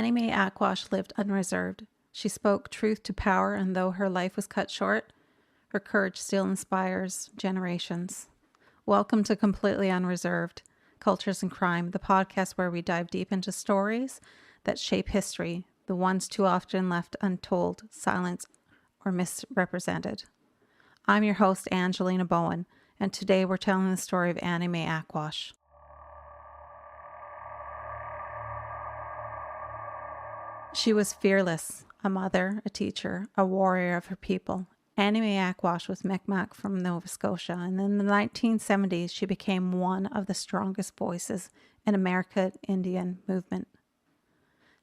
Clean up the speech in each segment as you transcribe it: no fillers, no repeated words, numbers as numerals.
Annie Mae Aquash lived unreserved. She spoke truth to power, and though her life was cut short, her courage still inspires generations. Welcome to Completely Unreserved, Cultures and Crime, the podcast where we dive deep into stories that shape history, the ones too often left untold, silenced, or misrepresented. I'm your host, Angelina Bowen, and today we're telling the story of Annie Mae Aquash. She was fearless, a mother, a teacher, a warrior of her people. Annie Mae Aquash was Mi'kmaq from Nova Scotia, and in the 1970s she became one of the strongest voices in American Indian movement.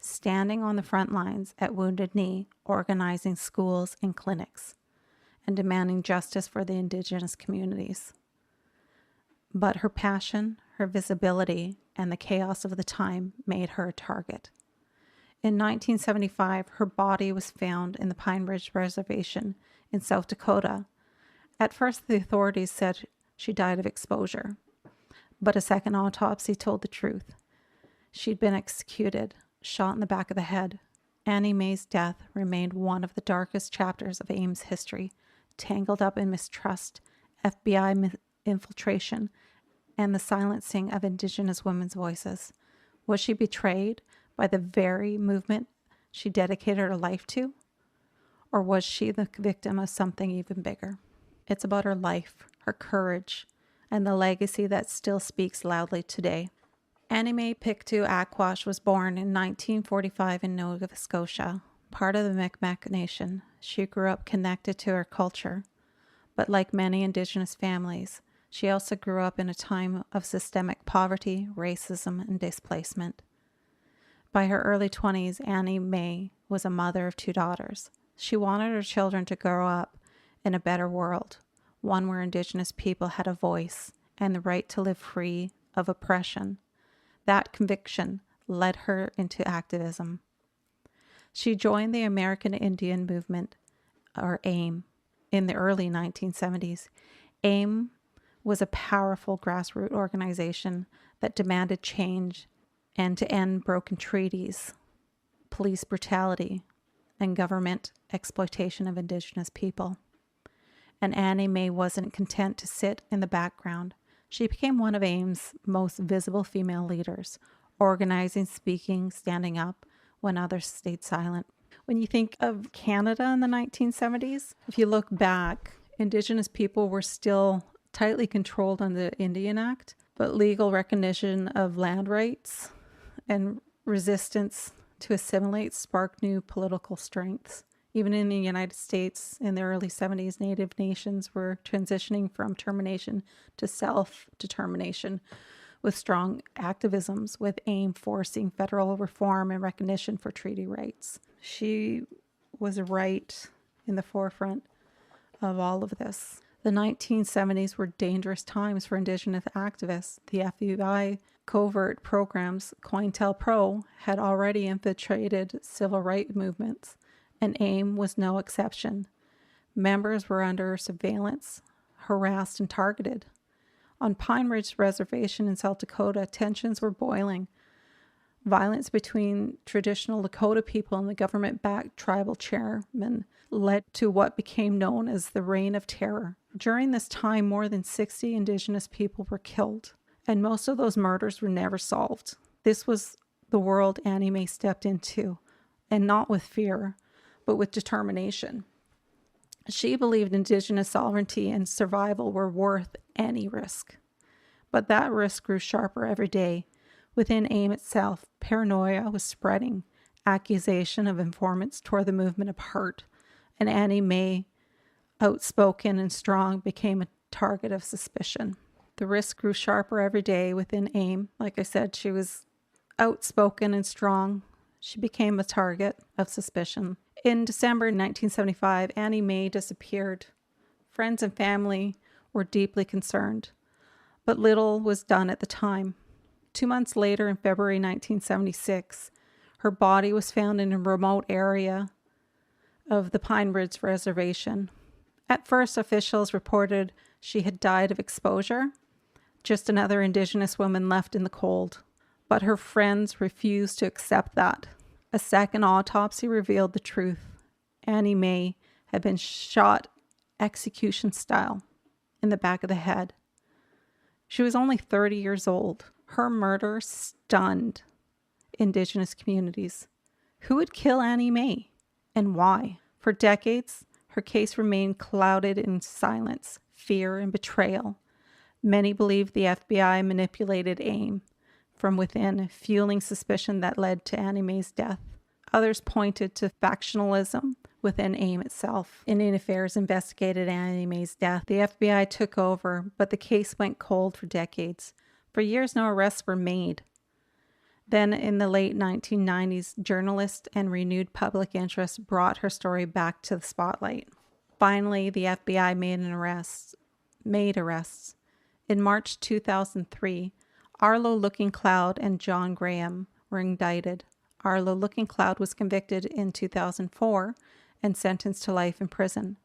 Standing on the front lines at Wounded Knee, organizing schools and clinics, and demanding justice for the Indigenous communities. But her passion, her visibility, and the chaos of the time made her a target. In 1975, her body was found in the Pine Ridge Reservation in South Dakota. At first, the authorities said she died of exposure, but a second autopsy told the truth. She'd been executed, shot in the back of the head. Annie Mae's death remained one of the darkest chapters of AIM's history, tangled up in mistrust, FBI infiltration, and the silencing of Indigenous women's voices. Was she betrayed by the very movement she dedicated her life to? Or was she the victim of something even bigger? It's about her life, her courage, and the legacy that still speaks loudly today. Annie Mae Pictou Aquash was born in 1945 in Nova Scotia, part of the Mi'kmaq Nation. She grew up connected to her culture, but like many Indigenous families, she also grew up in a time of systemic poverty, racism, and displacement. By her early 20s, Annie Mae was a mother of two daughters. She wanted her children to grow up in a better world, one where Indigenous people had a voice and the right to live free of oppression. That conviction led her into activism. She joined the American Indian Movement, or AIM, in the early 1970s. AIM was a powerful grassroots organization that demanded change and to end broken treaties, police brutality, and government exploitation of Indigenous people. And Annie Mae wasn't content to sit in the background. She became one of AIM's most visible female leaders, organizing, speaking, standing up when others stayed silent. When you think of Canada in the 1970s, if you look back, Indigenous people were still tightly controlled under the Indian Act, but legal recognition of land rights and resistance to assimilate sparked new political strengths. Even in the United States, in the early 70s, Native nations were transitioning from termination to self-determination with strong activisms, with AIM forcing federal reform and recognition for treaty rights. She was right in the forefront of all of this. The 1970s were dangerous times for Indigenous activists. The FBI covert programs, COINTELPRO, had already infiltrated civil rights movements, and AIM was no exception. Members were under surveillance, harassed, and targeted. On Pine Ridge Reservation in South Dakota, tensions were boiling. Violence between traditional Lakota people and the government-backed tribal chairman led to what became known as the Reign of Terror. During this time, more than 60 Indigenous people were killed, and most of those murders were never solved. This was the world Annie Mae stepped into, and not with fear, but with determination. She believed Indigenous sovereignty and survival were worth any risk. But that risk grew sharper every day. Within AIM itself, paranoia was spreading. Accusation of informants tore the movement apart, and Annie Mae, outspoken and strong, became a target of suspicion. The risk grew sharper every day within AIM. Like I said, she was outspoken and strong. She became a target of suspicion. In December 1975, Annie Mae disappeared. Friends and family were deeply concerned, but little was done at the time. 2 months later, in February 1976, her body was found in a remote area of the Pine Ridge Reservation. At first, officials reported she had died of exposure, just another Indigenous woman left in the cold. But her friends refused to accept that. A second autopsy revealed the truth. Annie Mae had been shot execution style in the back of the head. She was only 30 years old. Her murder stunned Indigenous communities. Who would kill Annie Mae and why? For decades, her case remained clouded in silence, fear, and betrayal. Many believed the FBI manipulated AIM from within, fueling suspicion that led to Annie Mae's death. Others pointed to factionalism within AIM itself. Indian Affairs investigated Annie Mae's death. The FBI took over, but the case went cold for decades. For years, no arrests were made. Then, in the late 1990s, journalists and renewed public interest brought her story back to the spotlight. Finally, the FBI made arrests. In March 2003, Arlo Looking Cloud and John Graham were indicted. Arlo Looking Cloud was convicted in 2004 and sentenced to life in prison.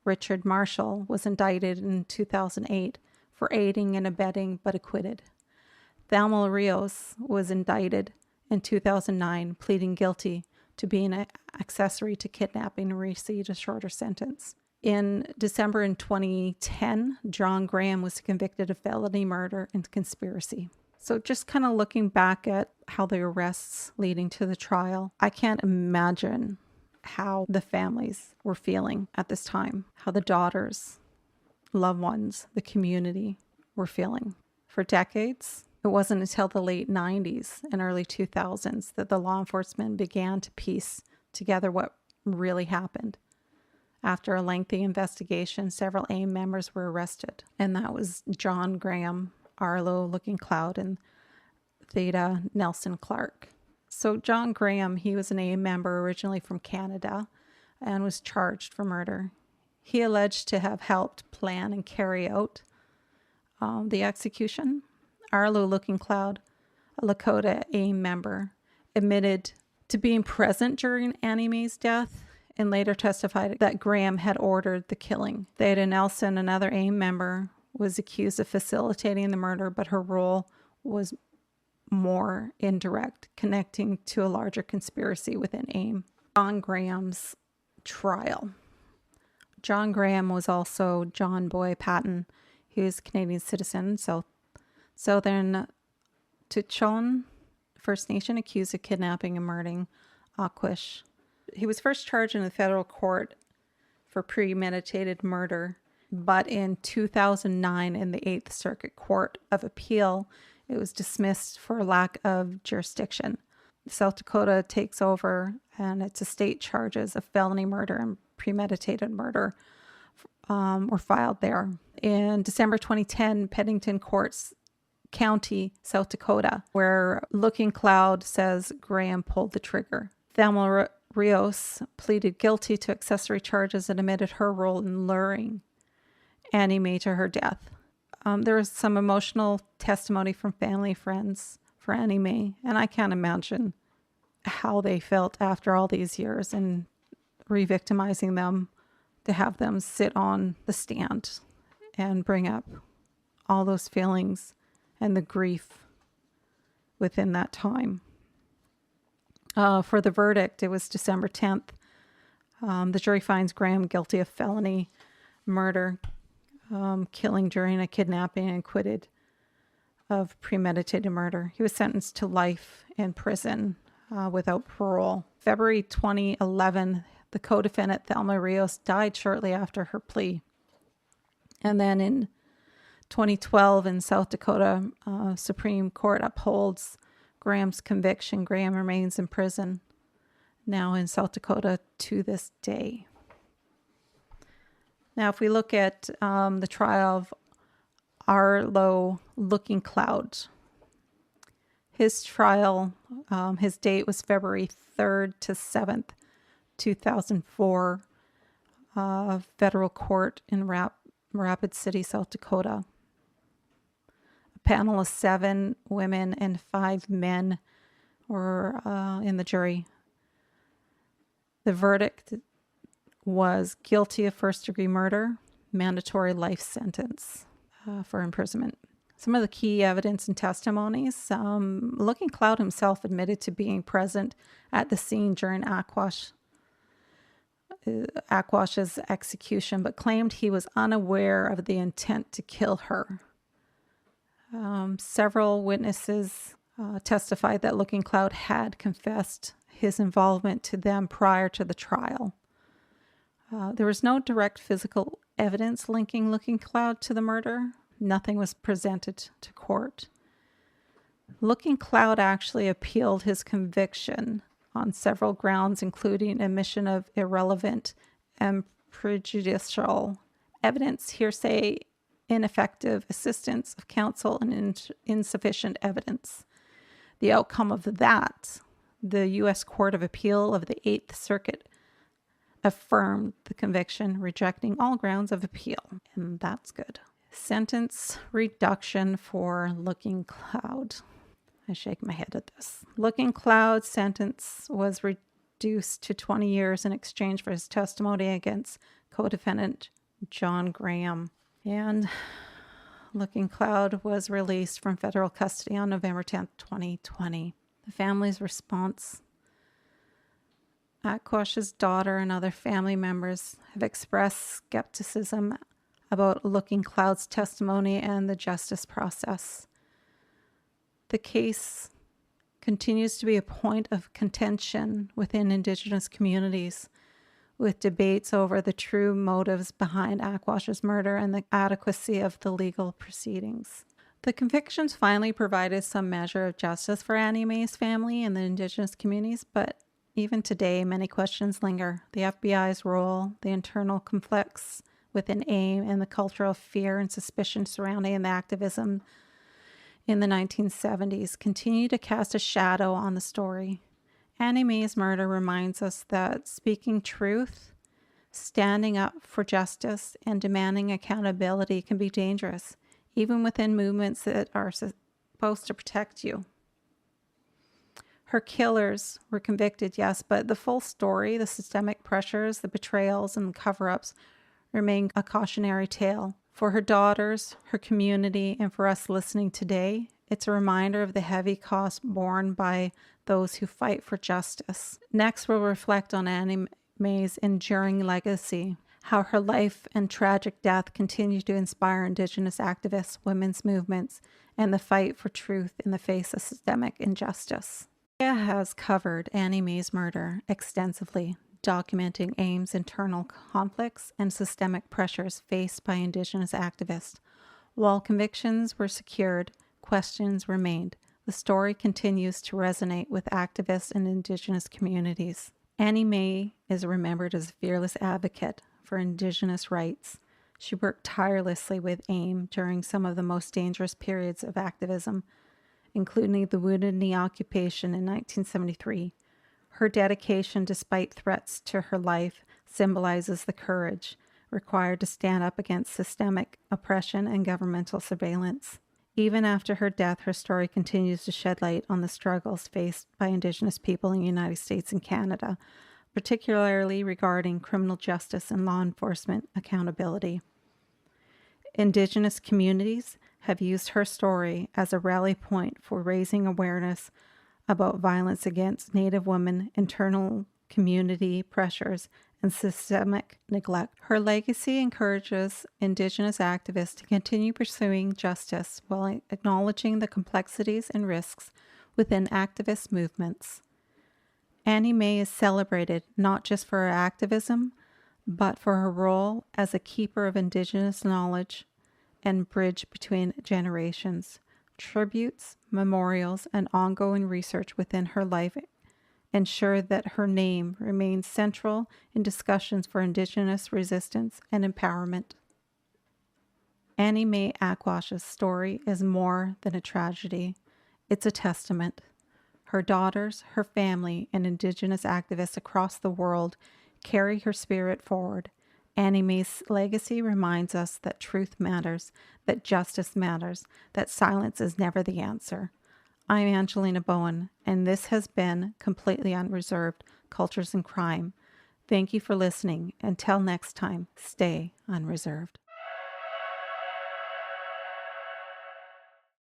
Richard Marshall was indicted in 2008 for aiding and abetting but acquitted. Thelma Rios was indicted in 2009, pleading guilty to being an accessory to kidnapping and received a shorter sentence. In December in 2010, John Graham was convicted of felony murder and conspiracy. So just kind of looking back at how the arrests leading to the trial, I can't imagine how the families were feeling at this time, how the daughters, loved ones, the community were feeling. For decades, it wasn't until the late 90s and early 2000s that the law enforcement began to piece together what really happened. After a lengthy investigation, several AIM members were arrested, and that was John Graham, Arlo Looking Cloud, and Theda Nelson Clark. So John Graham, he was an AIM member originally from Canada and was charged for murder. He alleged to have helped plan and carry out the execution. Arlo Looking Cloud, a Lakota AIM member, admitted to being present during Annie Mae's death and later testified that Graham had ordered the killing. Theda Nelson, another AIM member, was accused of facilitating the murder, but her role was more indirect, connecting to a larger conspiracy within AIM. John Graham's trial. John Graham was also John Boy Patton. He was a Canadian citizen, Southern Tutchone First Nation, accused of kidnapping and murdering Aquash. He was first charged in the federal court for premeditated murder, but in 2009 in the Eighth Circuit Court of Appeal, it was dismissed for lack of jurisdiction. South Dakota takes over, and it's a state charges of felony murder and premeditated murder were filed there. In December 2010, Pennington County, South Dakota, where Looking Cloud says Graham pulled the trigger. Thelma Rios pleaded guilty to accessory charges and admitted her role in luring Annie Mae to her death. There was some emotional testimony from family friends for Annie Mae, and I can't imagine how they felt after all these years and re-victimizing them, to have them sit on the stand and bring up all those feelings and the grief within that time. For the verdict, it was December 10th. The jury finds Graham guilty of felony murder, killing during a kidnapping, and acquitted of premeditated murder. He was sentenced to life in prison without parole. February 2011, the co-defendant Thelma Rios died shortly after her plea. And then in 2012 in South Dakota, Supreme Court upholds Graham's conviction. Graham remains in prison now in South Dakota to this day. Now, if we look at the trial of Arlo Looking Cloud, his trial, his date was February 3rd to 7th, 2004, federal court in Rapid City, South Dakota. A panel of 7 women and 5 men were in the jury. The verdict was guilty of first-degree murder, mandatory life sentence for imprisonment. Some of the key evidence and testimonies. Looking Cloud himself admitted to being present at the scene during Aquash's execution, but claimed he was unaware of the intent to kill her. Several witnesses testified that Looking Cloud had confessed his involvement to them prior to the trial. There was no direct physical evidence linking Looking Cloud to the murder. Nothing was presented to court. Looking Cloud actually appealed his conviction on several grounds, including admission of irrelevant and prejudicial evidence, hearsay, ineffective assistance of counsel, and insufficient evidence. The outcome of that, the U.S. Court of Appeal of the Eighth Circuit affirmed the conviction, rejecting all grounds of appeal, and that's good. Sentence reduction for Looking Cloud. I shake my head at this. Looking Cloud's sentence was reduced to 20 years in exchange for his testimony against co-defendant John Graham. And Looking Cloud was released from federal custody on November 10th, 2020. The family's response. Aquash's daughter and other family members have expressed skepticism about Looking Cloud's testimony and the justice process. The case continues to be a point of contention within Indigenous communities, with debates over the true motives behind Aquash's murder and the adequacy of the legal proceedings. The convictions finally provided some measure of justice for Annie Mae's family and the Indigenous communities, but even today, many questions linger. The FBI's role, the internal conflicts within AIM, and the cultural fear and suspicion surrounding the activism in the 1970s continue to cast a shadow on the story. Annie Mae's murder reminds us that speaking truth, standing up for justice, and demanding accountability can be dangerous, even within movements that are supposed to protect you. Her killers were convicted, yes, but the full story, the systemic pressures, the betrayals, and the cover-ups remain a cautionary tale. For her daughters, her community, and for us listening today, it's a reminder of the heavy cost borne by those who fight for justice. Next, we'll reflect on Annie Mae's enduring legacy, how her life and tragic death continue to inspire Indigenous activists, women's movements, and the fight for truth in the face of systemic injustice. Media has covered Annie Mae's murder extensively, documenting AIM's internal conflicts and systemic pressures faced by Indigenous activists. While convictions were secured, questions remained. The story continues to resonate with activists and Indigenous communities. Annie Mae is remembered as a fearless advocate for Indigenous rights. She worked tirelessly with AIM during some of the most dangerous periods of activism, including the Wounded Knee occupation in 1973. Her dedication, despite threats to her life, symbolizes the courage required to stand up against systemic oppression and governmental surveillance. Even after her death, her story continues to shed light on the struggles faced by Indigenous people in the United States and Canada, particularly regarding criminal justice and law enforcement accountability. Indigenous communities have used her story as a rally point for raising awareness about violence against Native women, internal community pressures, and systemic neglect. Her legacy encourages Indigenous activists to continue pursuing justice while acknowledging the complexities and risks within activist movements. Annie Mae is celebrated not just for her activism, but for her role as a keeper of Indigenous knowledge and bridge between generations. Tributes, memorials, and ongoing research within her life ensure that her name remains central in discussions for Indigenous resistance and empowerment. Annie Mae Aquash's story is more than a tragedy. It's a testament. Her daughters, her family, and Indigenous activists across the world carry her spirit forward. Annie Mae's legacy reminds us that truth matters, that justice matters, that silence is never the answer. I'm Angelina Bowen, and this has been Completely Unreserved, Cultures and Crime. Thank you for listening. Until next time, stay unreserved.